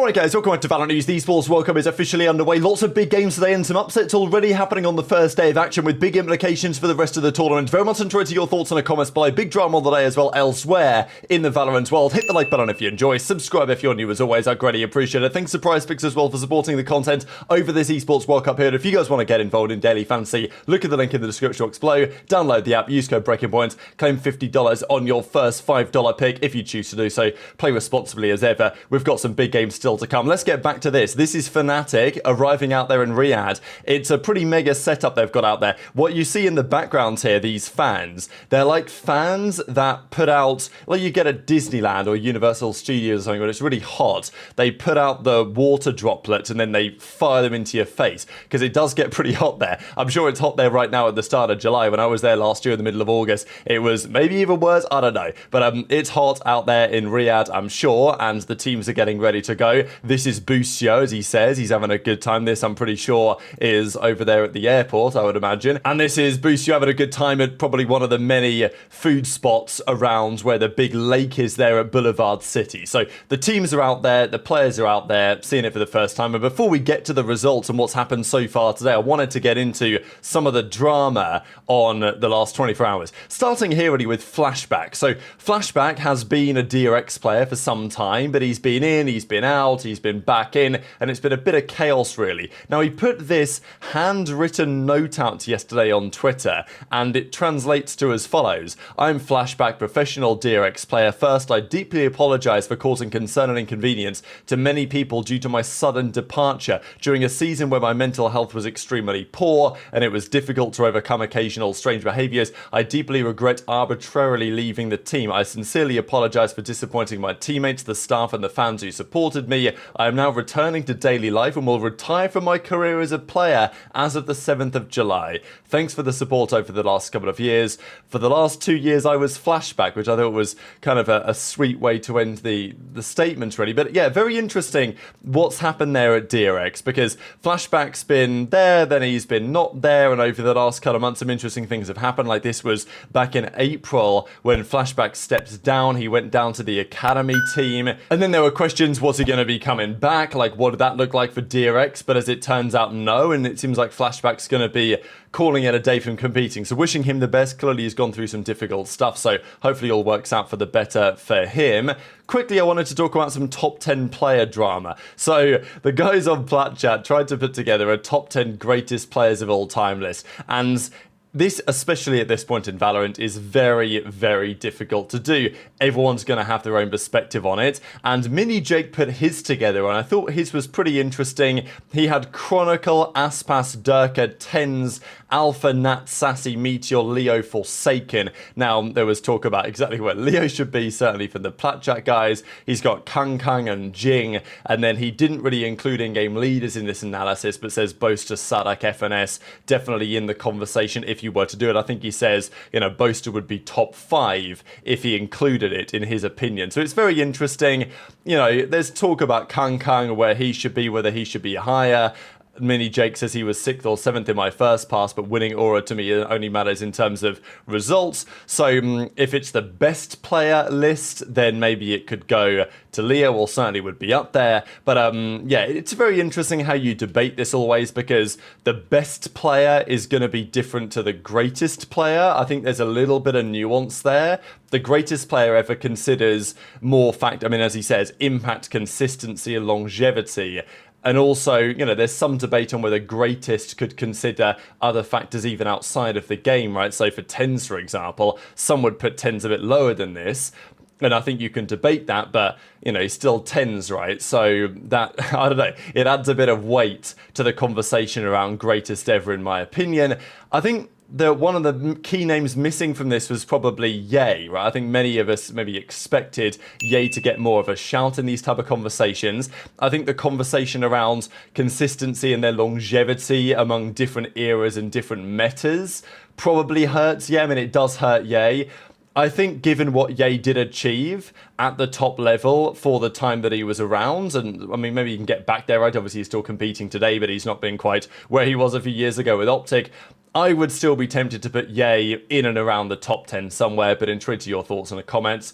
Alright guys, welcome back to VALORANT News. The Esports World Cup is officially underway. Lots of big games today and some upsets already happening on the first day of action with big implications for the rest of the tournament. Very much enjoyed your thoughts in the comments below. Big drama of the day as well elsewhere in the VALORANT world. Hit the like button if you enjoy. Subscribe if you're new as always. I greatly appreciate it. Thanks to PrizePicks as well for supporting the content over this Esports World Cup period. If you guys want to get involved in daily fantasy, look at the link in the description box below. Download the app, use code BreakingPoints, claim $50 on your first $5 pick if you choose to do so. Play responsibly as ever. We've got some big games still to come. Let's get back to this. This is Fnatic arriving out there in Riyadh. It's a pretty mega setup they've got out there. What you see in the background here, these fans, they're like fans that put out, like you get at Disneyland or Universal Studios or something when it's really hot. They put out the water droplets and then they fire them into your face because it does get pretty hot there. I'm sure it's hot there right now at the start of July. When I was there last year in the middle of August, it was maybe even worse. I don't know. But it's hot out there in Riyadh, I'm sure, and the teams are getting ready to go. This is Busio, as he says. He's having a good time. This, I'm pretty sure, is over there at the airport, I would imagine. And this is Busio having a good time at probably one of the many food spots around where the big lake is there at Boulevard City. So the teams are out there, the players are out there, seeing it for the first time. And before we get to the results and what's happened so far today, I wanted to get into some of the drama on the last 24 hours. Starting here really with Flashback. So Flashback has been a DRX player for some time, but he's been in, he's been out, he's been back in, and it's been a bit of chaos really. Now he put this handwritten note out yesterday on Twitter, and it translates to as follows: I'm Flashback, professional DRX player. First, I deeply apologise for causing concern and inconvenience to many people due to my sudden departure during a season where my mental health was extremely poor and it was difficult to overcome occasional strange behaviours. I deeply regret arbitrarily leaving the team. I sincerely apologise for disappointing my teammates, the staff and the fans who supported me. I am now returning to daily life and will retire from my career as a player as of the 7th of July. Thanks for the support over the last couple of years. For the last 2 years I was Flashback, which I thought was kind of a sweet way to end the statement really. But yeah, very interesting what's happened there at DRX, because Flashback's been there, then he's been not there, and over the last couple of months some interesting things have happened. Like this was back in April when Flashback stepped down. He went down to the academy team, and then there were questions, was he going to be coming back? Like what did that look like for DRX? But as it turns out, no, and it seems like Flashback's going to be calling it a day from competing. So wishing him the best. Clearly he's gone through some difficult stuff, so hopefully all works out for the better for him. Quickly, I wanted to talk about some top 10 player drama. So the guys on PlatChat tried to put together a top 10 greatest players of all time list, and this, especially at this point in VALORANT, is very, very difficult to do. Everyone's going to have their own perspective on it, and Mini Jake put his together, and I thought his was pretty interesting. He had Chronicle, Aspas, Durka, Tens, Alpha, Nat, Sassy, Meteor, Leo, Forsaken. Now, there was talk about exactly where Leo should be, certainly for the PlatChat guys. He's got Kang Kang and Jing, and then he didn't really include in-game leaders in this analysis, but says Boaster, Sadak, FNS, definitely in the conversation if you were to do it. I think he says, you know, Boaster would be top 5 if he included it, in his opinion. So it's very interesting. You know, there's talk about Kang Kang, where he should be, whether he should be higher. Mini Jake says he was 6th or 7th in my first pass, but winning aura to me only matters in terms of results. So if it's the best player list, then maybe it could go to Leo, or certainly would be up there. But yeah, it's very interesting how you debate this always, because the best player is going to be different to the greatest player. I think there's a little bit of nuance there. The greatest player ever considers more I mean, as he says, impact, consistency and longevity. And also, you know, there's some debate on whether greatest could consider other factors even outside of the game, right? So for Tens, for example, some would put Tens a bit lower than this. And I think you can debate that, but, you know, he's still Tens, right? So that, I don't know, it adds a bit of weight to the conversation around greatest ever, in my opinion. I think one of the key names missing from this was probably Ye, right? I think many of us maybe expected Ye to get more of a shout in these type of conversations. I think the conversation around consistency and their longevity among different eras and different metas probably hurts Ye. I mean, it does hurt Ye. I think given what Ye did achieve at the top level for the time that he was around, and I mean, maybe he can get back there, right? Obviously, he's still competing today, but he's not been quite where he was a few years ago with Optic. I would still be tempted to put Ye in and around the top 10 somewhere, but intrigued to your thoughts in the comments.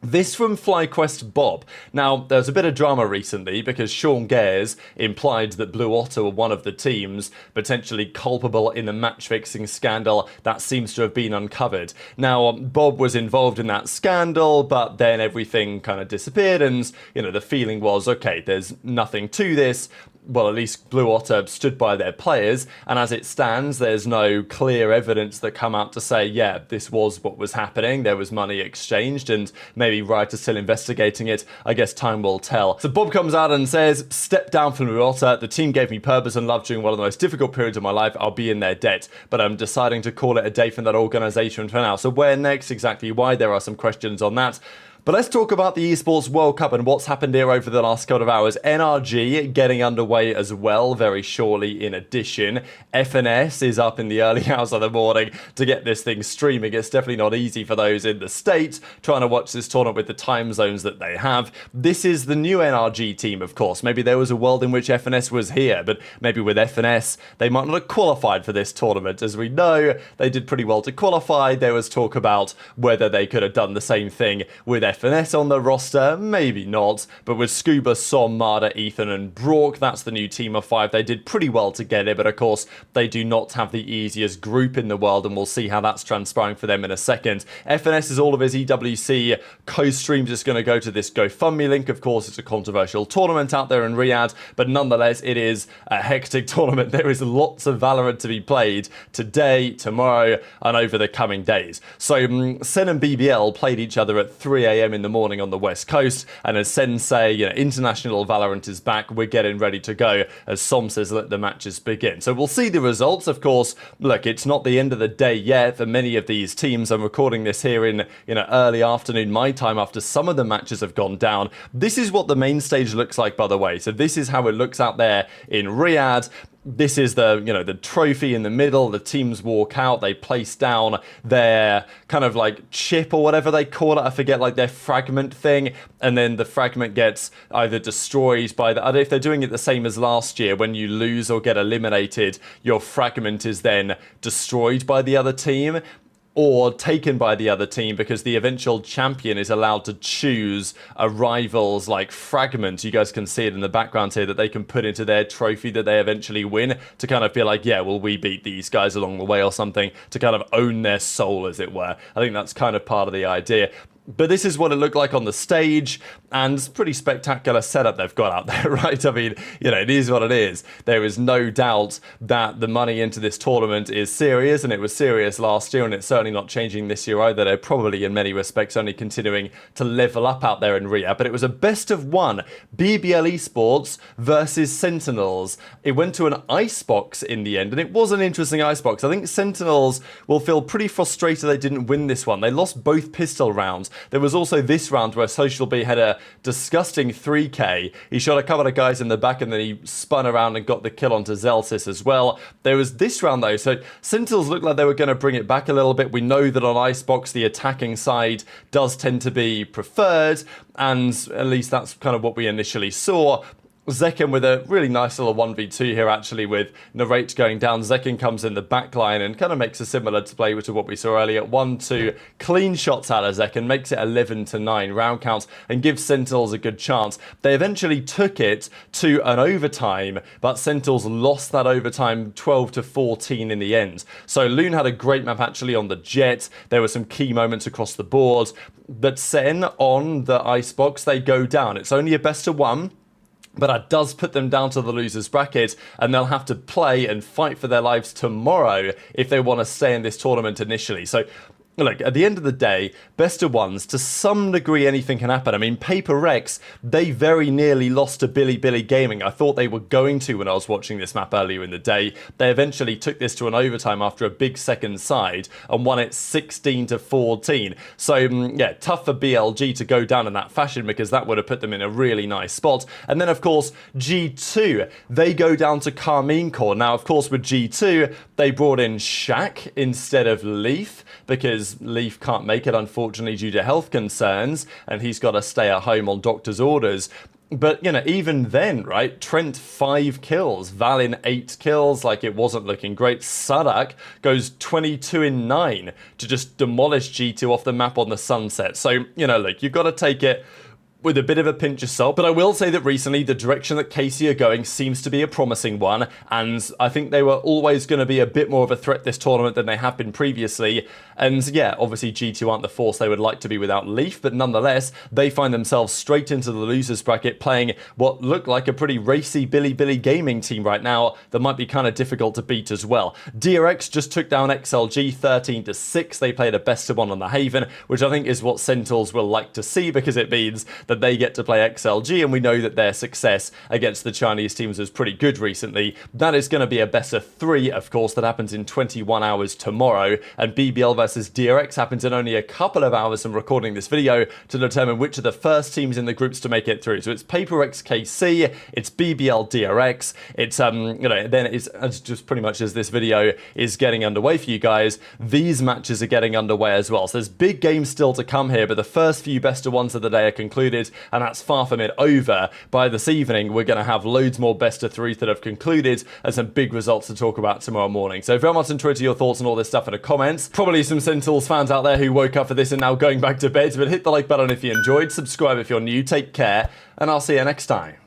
This from FlyQuest Bob. Now, there's a bit of drama recently because Sean Gares implied that Blue Otter were one of the teams potentially culpable in the match-fixing scandal that seems to have been uncovered. Now, Bob was involved in that scandal, but then everything kind of disappeared and, the feeling was, okay, there's nothing to this. Well, at least Blue Otter stood by their players, and as it stands, there's no clear evidence that come out to say, yeah, this was what was happening, there was money exchanged, and maybe Riot is still investigating it. I guess time will tell. So Bob comes out and says, step down from Blue Otter, the team gave me purpose and love during one of the most difficult periods of my life, I'll be in their debt, but I'm deciding to call it a day from that organisation for now. So where next, exactly why, there are some questions on that. But let's talk about the Esports World Cup and what's happened here over the last couple of hours. NRG getting underway as well very shortly in addition. FNS is up in the early hours of the morning to get this thing streaming. It's definitely not easy for those in the States trying to watch this tournament with the time zones that they have. This is the new NRG team, of course. Maybe there was a world in which FNS was here, but maybe with FNS, they might not have qualified for this tournament. As we know, they did pretty well to qualify. There was talk about whether they could have done the same thing with FNS on the roster, maybe not, but with Scuba, Som, Marder, Ethan and Brock, that's the new team of 5. They did pretty well to get it, but of course they do not have the easiest group in the world, and we'll see how that's transpiring for them in a second. FNS is all of his EWC co-streams just going to go to this GoFundMe link. Of course, it's a controversial tournament out there in Riyadh, but nonetheless, it is a hectic tournament. There is lots of Valorant to be played today, tomorrow, and over the coming days. So, Sen and BBL played each other at 3 a.m. in the morning on the West Coast, and as Sen say, international Valorant is back, we're getting ready to go, as Som says, let the matches begin. So we'll see the results. Of course, look, it's not the end of the day yet for many of these teams. I'm recording this here in early afternoon my time after some of the matches have gone down. This is what the main stage looks like, by the way. So this is how it looks out there in Riyadh. This is the trophy in the middle. The teams walk out. They place down their kind of like chip or whatever they call it. I forget, like their fragment thing. And then the fragment gets either destroyed by I don't know if they're doing it the same as last year. When you lose or get eliminated, your fragment is then destroyed by the other team, or taken by the other team, because the eventual champion is allowed to choose a rival's like fragment. You guys can see it in the background here that they can put into their trophy that they eventually win, to kind of feel like, yeah, well, we beat these guys along the way or something, to kind of own their soul, as it were. I think that's kind of part of the idea. But this is what it looked like on the stage, and it's pretty spectacular setup they've got out there, right? I mean, it is what it is. There is no doubt that the money into this tournament is serious, and it was serious last year, and it's certainly not changing this year either. They're probably, in many respects, only continuing to level up out there in Riyadh. But it was a best of one, BBL Esports versus Sentinels. It went to an icebox in the end, and it was an interesting icebox. I think Sentinels will feel pretty frustrated they didn't win this one. They lost both pistol rounds. There was also this round where Social B had a disgusting 3k. He shot a couple of guys in the back and then he spun around and got the kill onto Zelsis as well. There was this round though, so Sentinels looked like they were going to bring it back a little bit. We know that on Icebox the attacking side does tend to be preferred, and at least that's kind of what we initially saw. Zekin with a really nice little 1v2 here, actually, with Narrate going down. Zekin comes in the back line and kind of makes a similar play to what we saw earlier. 1-2 clean shots out of Zekin, makes it 11-9 round counts and gives Sentinels a good chance. They eventually took it to an overtime, but Sentinels lost that overtime 12-14 in the end. So Loon had a great map actually on the Jet. There were some key moments across the board, but Sen on the Icebox, they go down. It's only a best of one, but that does put them down to the losers bracket, and they'll have to play and fight for their lives tomorrow if they want to stay in this tournament initially. So look, at the end of the day, best of ones, to some degree anything can happen. I mean, Paper Rex, they very nearly lost to Billy Gaming. I thought they were going to when I was watching this map earlier in the day. They eventually took this to an overtime after a big second side and won it 16-14. So, yeah, tough for BLG to go down in that fashion, because that would have put them in a really nice spot. And then, of course, G2, they go down to Carmine Core. Now, of course, with G2, they brought in Shaq instead of Leaf, because Leaf can't make it, unfortunately, due to health concerns, and he's got to stay at home on doctor's orders. But, you know, even then, right, Trent 5 kills, Valin 8 kills, like it wasn't looking great. Sadak goes 22 in 9 to just demolish G2 off the map on the sunset. So, you know, look, you've got to take it with a bit of a pinch of salt, but I will say that recently the direction that KC are going seems to be a promising one, and I think they were always going to be a bit more of a threat this tournament than they have been previously. And yeah, obviously G2 aren't the force they would like to be without Leaf, but nonetheless, they find themselves straight into the losers bracket playing what looked like a pretty racy Billy gaming team right now that might be kind of difficult to beat as well. DRX just took down XLG 13-6. They played a best of one on the Haven, which I think is what Sentinels will like to see, because it means that they get to play XLG, and we know that their success against the Chinese teams was pretty good recently. That is going to be a best of 3, of course, that happens in 21 hours tomorrow, and BBL versus DRX happens in only a couple of hours from recording this video to determine which are the first teams in the groups to make it through. So it's Paper X KC, it's BBL DRX, it's you know, then it's just pretty much as this video is getting underway for you guys, these matches are getting underway as well. So there's big games still to come here, but the first few best of ones of the day are concluded, and that's far from it over. By this evening, we're going to have loads more best of 3s that have concluded and some big results to talk about tomorrow morning. So very much enjoyed your thoughts on all this stuff in the comments. Probably some Sentinels fans out there who woke up for this and now going back to bed, but hit the like button if you enjoyed, subscribe if you're new, take care, and I'll see you next time.